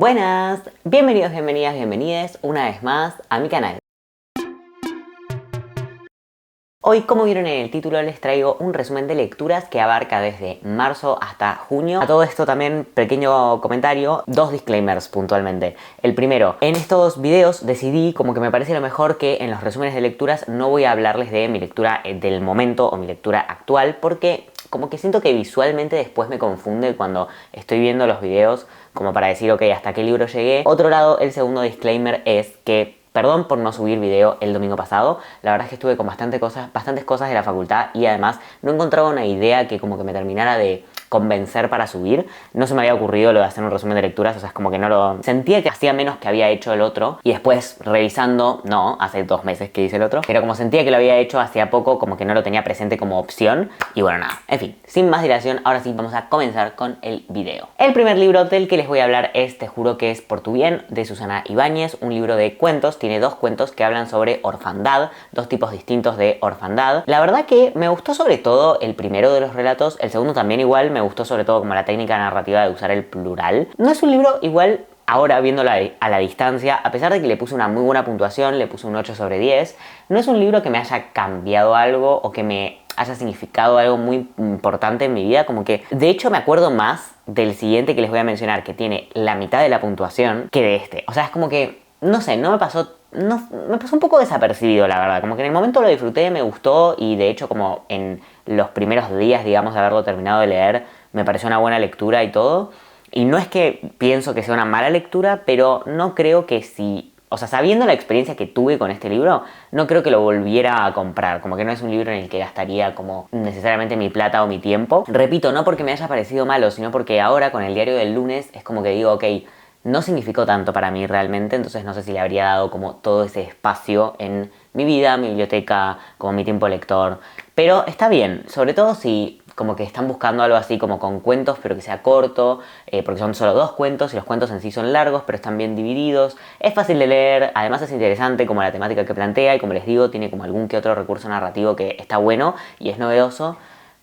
Buenas, bienvenidos, bienvenidas, bienvenides una vez más a mi canal. Hoy, como vieron en el título, les traigo un resumen de lecturas que abarca desde marzo hasta junio. A todo esto también, pequeño comentario, dos disclaimers puntualmente. El primero, en estos videos decidí, como que me parece lo mejor, que en los resúmenes de lecturas no voy a hablarles de mi lectura del momento o mi lectura actual, porque como que siento que visualmente después me confunde cuando estoy viendo los videos, como para decir, ok, ¿hasta qué libro llegué? Otro lado, el segundo disclaimer es que perdón por no subir video el domingo pasado, la verdad es que estuve con bastantes cosas de la facultad y además no encontraba una idea que como que me terminara de convencer para subir. No se me había ocurrido lo de hacer un resumen de lecturas, o sea, es como que no lo... Sentía que hacía menos que había hecho el otro y después revisando, no, hace 2 meses que hice el otro, pero como sentía que lo había hecho hacía poco, como que no lo tenía presente como opción y bueno, nada, en fin, sin más dilación, ahora sí vamos a comenzar con el video. El primer libro del que les voy a hablar es Te juro que es por tu bien, de Susana Ibáñez, un libro de cuentos. Tiene 2 cuentos que hablan sobre orfandad, 2 tipos distintos de orfandad. La verdad que me gustó sobre todo el primero de los relatos, el segundo también igual, me gustó sobre todo como la técnica narrativa de usar el plural. No es un libro igual, ahora viéndolo a la distancia, a pesar de que le puse una muy buena puntuación, le puse un 8 sobre 10, no es un libro que me haya cambiado algo o que me haya significado algo muy importante en mi vida, como que de hecho me acuerdo más del siguiente que les voy a mencionar, que tiene la mitad de la puntuación, que de este. O sea, es como que, no sé, me pasó un poco desapercibido, la verdad. Como que en el momento lo disfruté, me gustó y de hecho como en los primeros días, digamos, de haberlo terminado de leer, me pareció una buena lectura y todo. Y no es que pienso que sea una mala lectura, pero no creo que si... O sea, sabiendo la experiencia que tuve con este libro, no creo que lo volviera a comprar. Como que no es un libro en el que gastaría como necesariamente mi plata o mi tiempo. Repito, no porque me haya parecido malo, sino porque ahora con el diario del lunes es como que digo, ok, no significó tanto para mí realmente, entonces no sé si le habría dado como todo ese espacio en mi vida, mi biblioteca, como mi tiempo lector. Pero está bien, sobre todo si como que están buscando algo así como con cuentos, pero que sea corto, porque son solo 2 cuentos y los cuentos en sí son largos, pero están bien divididos. Es fácil de leer, además es interesante como la temática que plantea y como les digo, tiene como algún que otro recurso narrativo que está bueno y es novedoso.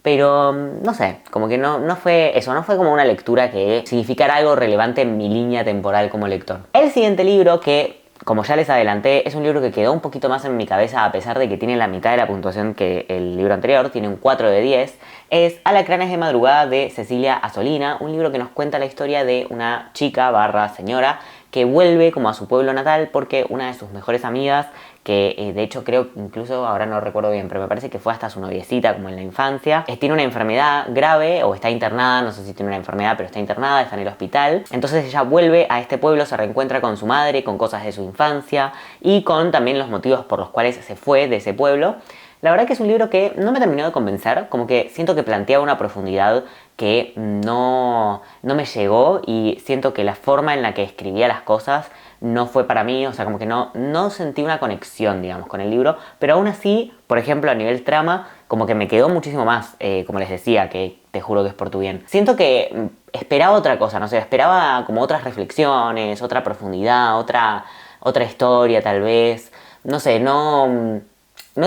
Pero, no sé, como que no fue eso, no fue como una lectura que significara algo relevante en mi línea temporal como lector. El siguiente libro, que como ya les adelanté, es un libro que quedó un poquito más en mi cabeza a pesar de que tiene la mitad de la puntuación que el libro anterior, tiene un 4 de 10, es Alacranes de madrugada de Cecilia Azzolina, un libro que nos cuenta la historia de una chica / señora que vuelve como a su pueblo natal porque una de sus mejores amigas, que de hecho creo, incluso ahora no recuerdo bien, pero me parece que fue hasta su noviecita como en la infancia, tiene una enfermedad grave o está internada, no sé si tiene una enfermedad, pero está internada, está en el hospital. Entonces ella vuelve a este pueblo, se reencuentra con su madre, con cosas de su infancia y con también los motivos por los cuales se fue de ese pueblo. La verdad que es un libro que no me terminó de convencer, como que siento que plantea una profundidad que no me llegó y siento que la forma en la que escribía las cosas no fue para mí, o sea, como que no sentí una conexión, digamos, con el libro, pero aún así, por ejemplo, a nivel trama, como que me quedó muchísimo más, como les decía, que te juro que es por tu bien. Siento que esperaba otra cosa, no sé, esperaba como otras reflexiones, otra profundidad, otra historia tal vez, no sé, no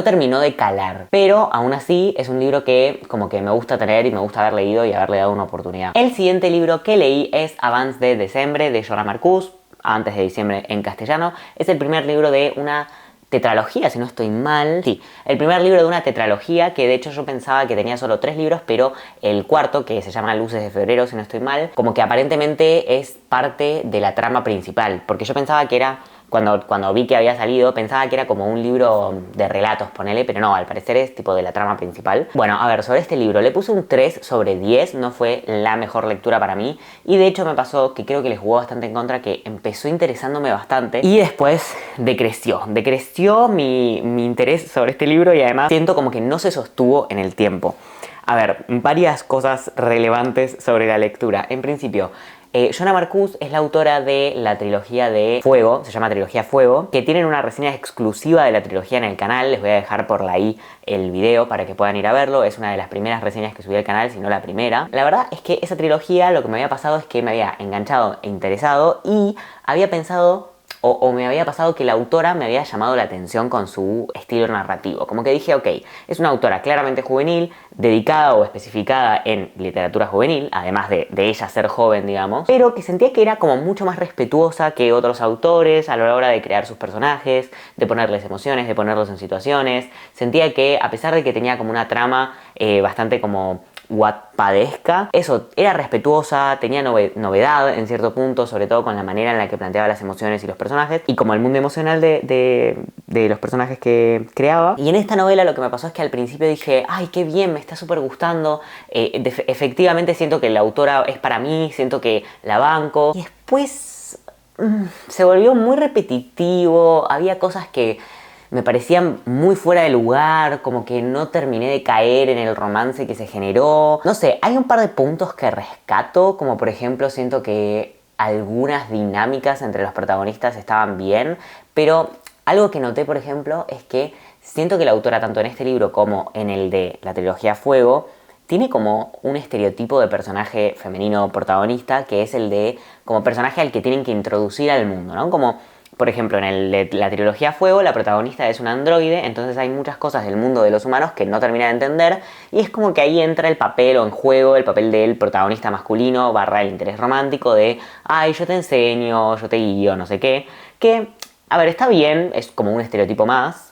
terminó de calar, pero aún así es un libro que como que me gusta tener y me gusta haber leído y haberle dado una oportunidad. El siguiente libro que leí es Abans de Desembre de Joan Marcús, antes de diciembre en castellano. Es el primer libro de una tetralogía, si no estoy mal. Sí, el primer libro de una tetralogía que de hecho yo pensaba que tenía solo 3 libros, pero el cuarto, que se llama Luces de Febrero, si no estoy mal, como que aparentemente es parte de la trama principal, porque yo pensaba que era... Cuando vi que había salido, pensaba que era como un libro de relatos, ponele, pero no, al parecer es tipo de la trama principal. Bueno, a ver, sobre este libro, le puse un 3 sobre 10, no fue la mejor lectura para mí, y de hecho me pasó que creo que le jugó bastante en contra, que empezó interesándome bastante, y después decreció mi interés sobre este libro, y además siento como que no se sostuvo en el tiempo. A ver, varias cosas relevantes sobre la lectura. En principio, Joan Marcús es la autora de la trilogía de Fuego, se llama Trilogía Fuego, que tienen una reseña exclusiva de la trilogía en el canal. Les voy a dejar por ahí el video para que puedan ir a verlo. Es una de las primeras reseñas que subí al canal, si no la primera. La verdad es que esa trilogía lo que me había pasado es que me había enganchado e interesado y había pensado o me había pasado que la autora me había llamado la atención con su estilo narrativo. Como que dije, ok, es una autora claramente juvenil, dedicada o especificada en literatura juvenil, además de ella ser joven, digamos, pero que sentía que era como mucho más respetuosa que otros autores a la hora de crear sus personajes, de ponerles emociones, de ponerlos en situaciones. Sentía que, a pesar de que tenía como una trama bastante como wattpadesca, eso, era respetuosa, tenía novedad en cierto punto, sobre todo con la manera en la que planteaba las emociones y los personajes, y como el mundo emocional de los personajes que creaba. Y en esta novela lo que me pasó es que al principio dije, ay, qué bien, me está súper gustando, efectivamente siento que la autora es para mí, siento que la banco, y después se volvió muy repetitivo, había cosas que me parecían muy fuera de lugar, como que no terminé de caer en el romance que se generó. No sé, hay un par de puntos que rescato, como por ejemplo siento que algunas dinámicas entre los protagonistas estaban bien, pero algo que noté, por ejemplo, es que siento que la autora, tanto en este libro como en el de la trilogía Fuego, tiene como un estereotipo de personaje femenino protagonista, que es el de como personaje al que tienen que introducir al mundo, ¿no? Como por ejemplo, en la trilogía Fuego, la protagonista es un androide, entonces hay muchas cosas del mundo de los humanos que no termina de entender, y es como que ahí entra el papel o en juego el papel del protagonista masculino / el interés romántico de, ay, yo te enseño, yo te guío, no sé qué, que, a ver, está bien, es como un estereotipo más.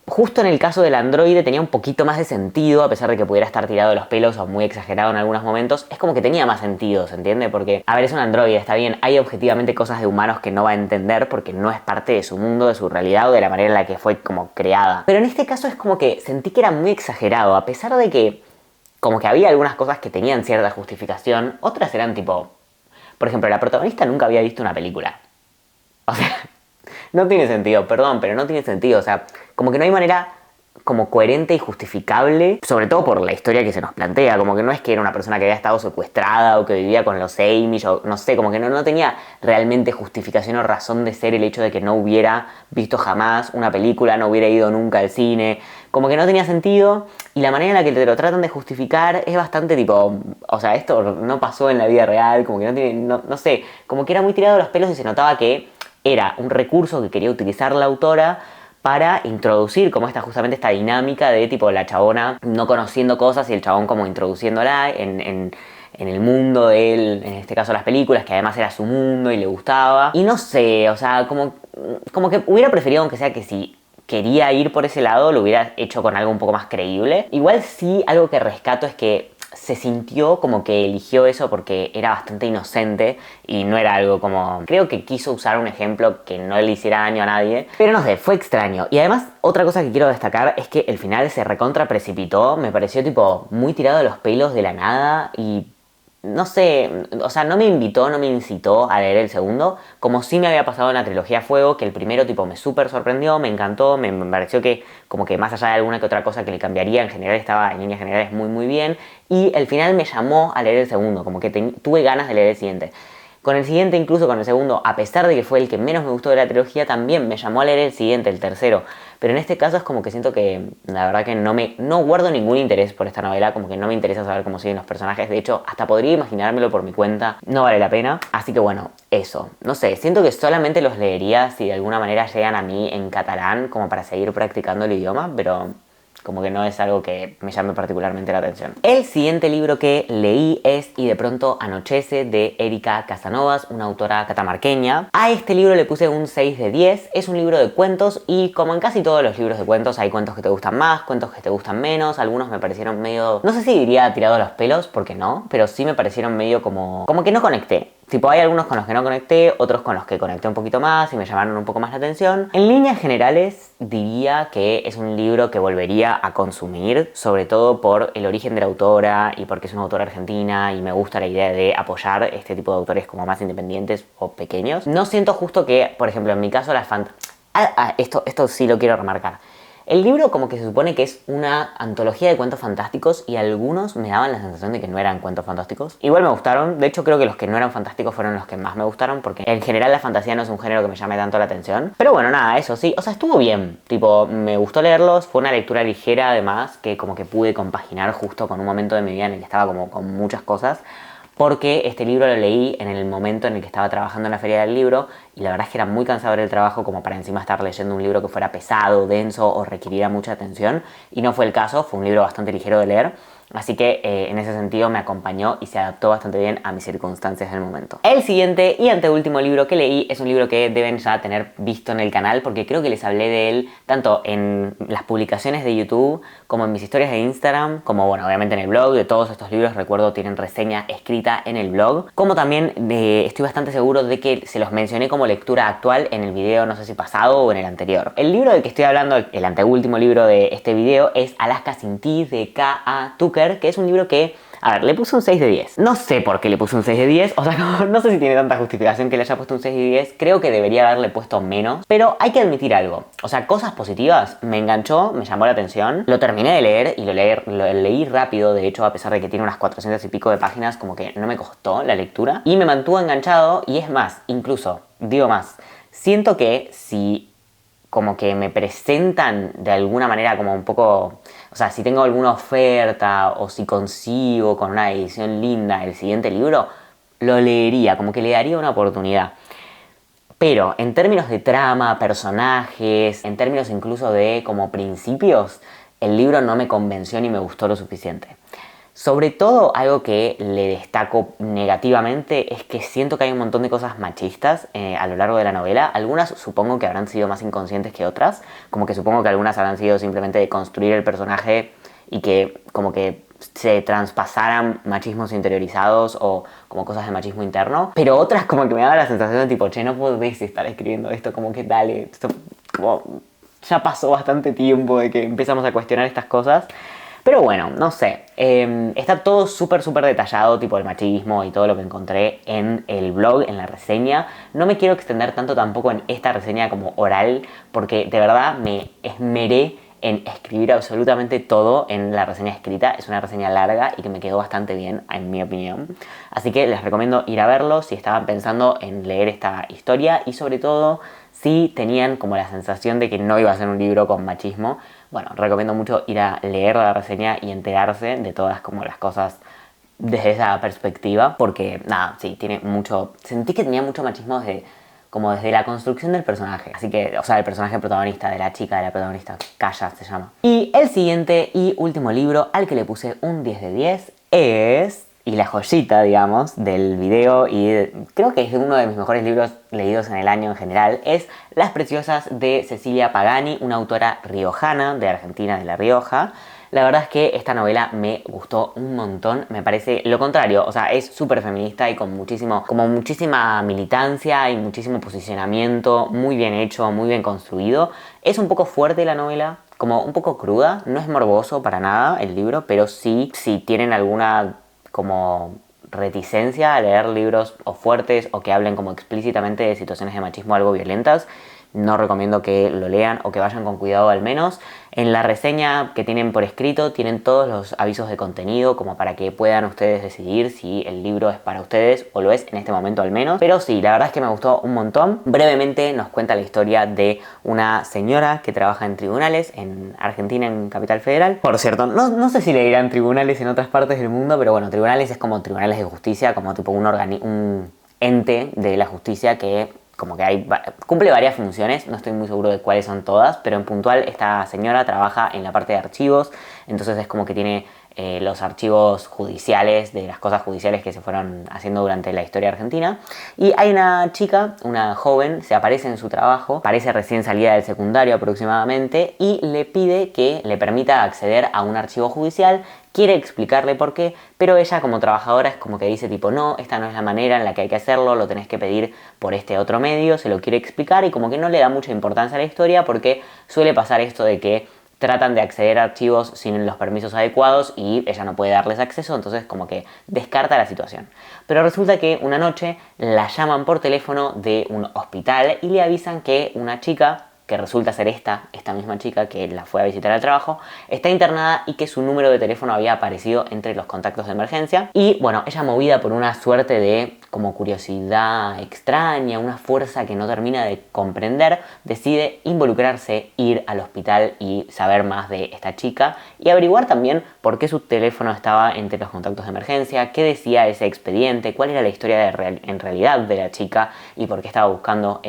Justo en el caso del androide tenía un poquito más de sentido, a pesar de que pudiera estar tirado de los pelos o muy exagerado en algunos momentos, es como que tenía más sentido, ¿se entiende? Porque, a ver, es un androide, está bien, hay objetivamente cosas de humanos que no va a entender porque no es parte de su mundo, de su realidad o de la manera en la que fue como creada. Pero en este caso es como que sentí que era muy exagerado, a pesar de que como que había algunas cosas que tenían cierta justificación, otras eran tipo, por ejemplo, la protagonista nunca había visto una película. O sea, no tiene sentido, perdón, pero no tiene sentido. O sea, como que no hay manera como coherente y justificable, sobre todo por la historia que se nos plantea. Como que no es que era una persona que había estado secuestrada o que vivía con los Amish o no sé, como que no tenía realmente justificación o razón de ser el hecho de que no hubiera visto jamás una película, no hubiera ido nunca al cine. Como que no tenía sentido y la manera en la que te lo tratan de justificar es bastante tipo, o sea, esto no pasó en la vida real, como que no tiene, no sé, como que era muy tirado de los pelos y se notaba que era un recurso que quería utilizar la autora para introducir como justamente esta dinámica de tipo la chabona no conociendo cosas y el chabón como introduciéndola en el mundo de él, en este caso las películas, que además era su mundo y le gustaba. Y no sé, o sea, como que hubiera preferido, aunque sea que si quería ir por ese lado, lo hubiera hecho con algo un poco más creíble. Igual sí, algo que rescato es que se sintió como que eligió eso porque era bastante inocente y no era algo como... Creo que quiso usar un ejemplo que no le hiciera daño a nadie, pero no sé, fue extraño. Y además, otra cosa que quiero destacar es que el final se recontra precipitó, me pareció tipo muy tirado de los pelos de la nada y... No sé, o sea, no me invitó, no me incitó a leer el segundo, como sí me había pasado en la trilogía Fuego, que el primero tipo me súper sorprendió, me encantó, me pareció que como que más allá de alguna que otra cosa que le cambiaría, en general estaba en líneas generales muy muy bien, y el final me llamó a leer el segundo, como que tuve ganas de leer el siguiente. Con el siguiente, incluso con el segundo, a pesar de que fue el que menos me gustó de la trilogía, también me llamó a leer el siguiente, el tercero. Pero en este caso es como que siento que, la verdad que no guardo ningún interés por esta novela, como que no me interesa saber cómo siguen los personajes. De hecho, hasta podría imaginármelo por mi cuenta, no vale la pena. Así que bueno, eso. No sé, siento que solamente los leería si de alguna manera llegan a mí en catalán, como para seguir practicando el idioma, pero... como que no es algo que me llame particularmente la atención. El siguiente libro que leí es Y de pronto anochece, de Erika Casanovas, una autora catamarqueña. A este libro le puse un 6 de 10. Es un libro de cuentos y como en casi todos los libros de cuentos hay cuentos que te gustan más, cuentos que te gustan menos. Algunos me parecieron medio... no sé si diría tirado a los pelos, porque no, pero sí me parecieron medio como que no conecté. Tipo, hay algunos con los que no conecté, otros con los que conecté un poquito más y me llamaron un poco más la atención. En líneas generales, diría que es un libro que volvería a consumir, sobre todo por el origen de la autora y porque es una autora argentina y me gusta la idea de apoyar este tipo de autores como más independientes o pequeños. No siento justo que, por ejemplo, en mi caso, esto sí lo quiero remarcar. El libro como que se supone que es una antología de cuentos fantásticos y algunos me daban la sensación de que no eran cuentos fantásticos. Igual me gustaron, de hecho creo que los que no eran fantásticos fueron los que más me gustaron porque en general la fantasía no es un género que me llame tanto la atención. Pero bueno, nada, eso sí, o sea, estuvo bien, tipo, me gustó leerlos, fue una lectura ligera además que como que pude compaginar justo con un momento de mi vida en el que estaba como con muchas cosas. porque este libro lo leí en el momento en el que estaba trabajando en la feria del libro y la verdad es que era muy cansador el trabajo como para encima estar leyendo un libro que fuera pesado, denso o requiriera mucha atención, y no fue el caso, fue un libro bastante ligero de leer. Así que en ese sentido me acompañó y se adaptó bastante bien a mis circunstancias del momento. El siguiente y anteúltimo libro que leí es un libro que deben ya tener visto en el canal porque creo que les hablé de él tanto en las publicaciones de YouTube como en mis historias de Instagram, como bueno, obviamente en el blog. De todos estos libros recuerdo tienen reseña escrita en el blog, como también estoy bastante seguro de que se los mencioné como lectura actual en el video, no sé si pasado o en el anterior. El libro del que estoy hablando, el anteúltimo libro de este video, es Alaska sin ti de K.A. Tucker, que es un libro que, a ver, le puse un 6 de 10. No sé por qué le puse un 6 de 10, o sea, no sé si tiene tanta justificación que le haya puesto un 6 de 10, creo que debería haberle puesto menos, pero hay que admitir algo, o sea, cosas positivas, me enganchó, me llamó la atención, lo terminé de leer y lo leí rápido, de hecho, a pesar de que tiene unas 400 y pico de páginas, como que no me costó la lectura, y me mantuvo enganchado, y es más, incluso, digo más, siento que si como que me presentan de alguna manera como un poco, o sea, si tengo alguna oferta o si consigo con una edición linda el siguiente libro, lo leería, como que le daría una oportunidad. Pero en términos de trama, personajes, en términos incluso de como principios, el libro no me convenció ni me gustó lo suficiente. Sobre todo, algo que le destaco negativamente es que siento que hay un montón de cosas machistas a lo largo de la novela. Algunas supongo que habrán sido más inconscientes que otras, como que supongo que algunas habrán sido simplemente de construir el personaje y que como que se traspasaran machismos interiorizados o como cosas de machismo interno. Pero otras como que me daba la sensación de tipo, che, no podés estar escribiendo esto, como que dale, esto como ya pasó bastante tiempo de que empezamos a cuestionar estas cosas. Pero bueno, no sé, está todo súper detallado, tipo el machismo y todo lo que encontré en el blog, en la reseña. No me quiero extender tanto tampoco en esta reseña como oral, porque de verdad me esmeré en escribir absolutamente todo en la reseña escrita. Es una reseña larga y que me quedó bastante bien, en mi opinión. Así que les recomiendo ir a verlo si estaban pensando en leer esta historia y sobre todo si tenían como la sensación de que no iba a ser un libro con machismo. Bueno, recomiendo mucho ir a leer la reseña y enterarse de todas como las cosas desde esa perspectiva, porque nada, sí, tiene mucho, sentí que tenía mucho machismo desde la construcción del personaje, así que, o sea, el personaje protagonista, de la chica de la protagonista, Kaya se llama. Y el siguiente y último libro al que le puse un 10 de 10 es, y la joyita, digamos, del video, y creo que es uno de mis mejores libros leídos en el año en general, es Las Preciosas de Cecilia Pagani, una autora riojana de Argentina, de La Rioja. La verdad es que esta novela me gustó un montón, me parece lo contrario, o sea, es súper feminista y con muchísima militancia y muchísimo posicionamiento, muy bien hecho, muy bien construido. Es un poco fuerte la novela, como un poco cruda, no es morboso para nada el libro, pero sí, si tienen alguna como reticencia a leer libros o fuertes o que hablen como explícitamente de situaciones de machismo algo violentas, no recomiendo que lo lean o que vayan con cuidado al menos. En la reseña que tienen por escrito tienen todos los avisos de contenido como para que puedan ustedes decidir si el libro es para ustedes o lo es en este momento al menos. Pero sí, la verdad es que me gustó un montón. Brevemente nos cuenta la historia de una señora que trabaja en tribunales en Argentina, en Capital Federal. Por cierto, no sé si le dirán tribunales en otras partes del mundo, pero bueno, tribunales es como tribunales de justicia, como tipo un ente de la justicia que como que cumple varias funciones, no estoy muy seguro de cuáles son todas, pero en puntual esta señora trabaja en la parte de archivos, entonces es como que tiene los archivos judiciales de las cosas judiciales que se fueron haciendo durante la historia argentina. Y hay una chica, una joven, se aparece en su trabajo, parece recién salida del secundario aproximadamente, y le pide que le permita acceder a un archivo judicial. Quiere explicarle por qué, pero ella como trabajadora es como que dice tipo, no, esta no es la manera en la que hay que hacerlo, lo tenés que pedir por este otro medio, se lo quiere explicar y como que no le da mucha importancia a la historia porque suele pasar esto de que tratan de acceder a archivos sin los permisos adecuados y ella no puede darles acceso, entonces como que descarta la situación. Pero resulta que una noche la llaman por teléfono de un hospital y le avisan que una chica que resulta ser esta misma chica que la fue a visitar al trabajo, está internada y que su número de teléfono había aparecido entre los contactos de emergencia. Y bueno, ella, movida por una suerte de como curiosidad extraña, una fuerza que no termina de comprender, decide involucrarse, ir al hospital y saber más de esta chica y averiguar también por qué su teléfono estaba entre los contactos de emergencia, qué decía ese expediente, cuál era la historia en realidad de la chica y por qué estaba buscando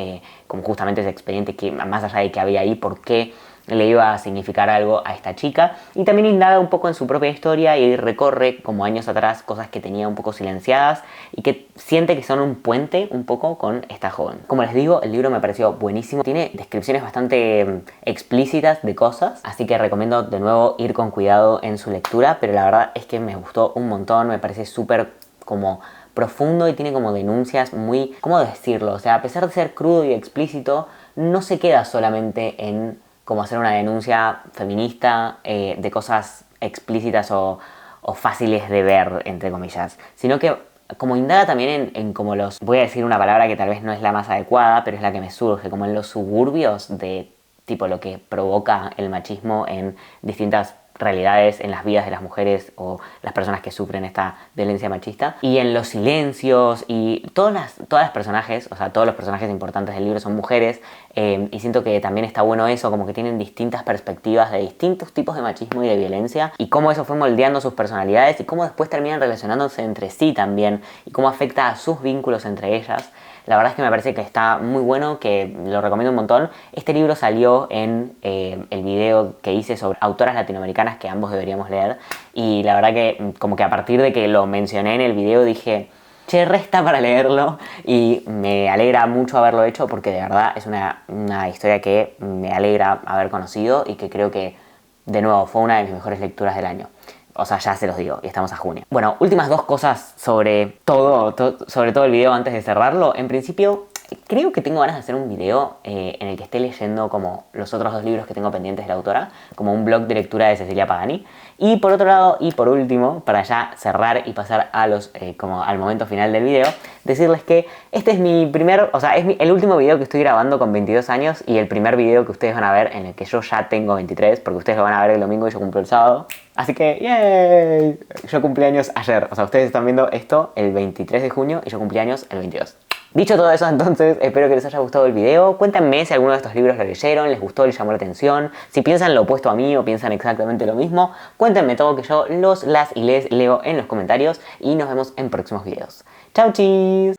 como justamente ese expediente, que más allá de que había ahí, por qué le iba a significar algo a esta chica. Y también indaga un poco en su propia historia y recorre, como años atrás, cosas que tenía un poco silenciadas y que siente que son un puente un poco con esta joven. Como les digo, el libro me pareció buenísimo. Tiene descripciones bastante explícitas de cosas, así que recomiendo de nuevo ir con cuidado en su lectura, pero la verdad es que me gustó un montón, me parece súper como profundo y tiene como denuncias muy, ¿cómo decirlo? O sea, a pesar de ser crudo y explícito, no se queda solamente en como hacer una denuncia feminista de cosas explícitas o fáciles de ver, entre comillas, sino que como indaga también en como los, voy a decir una palabra que tal vez no es la más adecuada, pero es la que me surge, como en los suburbios de tipo lo que provoca el machismo en distintas realidades en las vidas de las mujeres o las personas que sufren esta violencia machista, y en los silencios y todas las personajes, o sea, todos los personajes importantes del libro son mujeres, y siento que también está bueno eso, como que tienen distintas perspectivas de distintos tipos de machismo y de violencia y cómo eso fue moldeando sus personalidades y cómo después terminan relacionándose entre sí también y cómo afecta a sus vínculos entre ellas. La verdad es que me parece que está muy bueno, que lo recomiendo un montón. Este libro salió en el video que hice sobre autoras latinoamericanas que ambos deberíamos leer. Y la verdad que como que a partir de que lo mencioné en el video dije, che, resta para leerlo. Y me alegra mucho haberlo hecho porque de verdad es una historia que me alegra haber conocido y que creo que, de nuevo, fue una de mis mejores lecturas del año. O sea, ya se los digo, y estamos a junio. Bueno, últimas dos cosas sobre sobre todo el video antes de cerrarlo. En principio, creo que tengo ganas de hacer un video en el que esté leyendo como los otros dos libros que tengo pendientes de la autora, como un blog de lectura de Cecilia Pagani. Y por otro lado, y por último, para ya cerrar y pasar a como al momento final del video, decirles que este es mi primer, o sea, es el último video que estoy grabando con 22 años y el primer video que ustedes van a ver en el que yo ya tengo 23, porque ustedes lo van a ver el domingo y yo cumplo el sábado. Así que, ¡yay! Yo cumplí años ayer, o sea, ustedes están viendo esto el 23 de junio y yo cumplí años el 22. Dicho todo eso, entonces, espero que les haya gustado el video. Cuéntenme si alguno de estos libros lo leyeron, les gustó, les llamó la atención. Si piensan lo opuesto a mí o piensan exactamente lo mismo, cuéntenme todo, que yo las y les leo en los comentarios. Y nos vemos en próximos videos. ¡Chau, chis!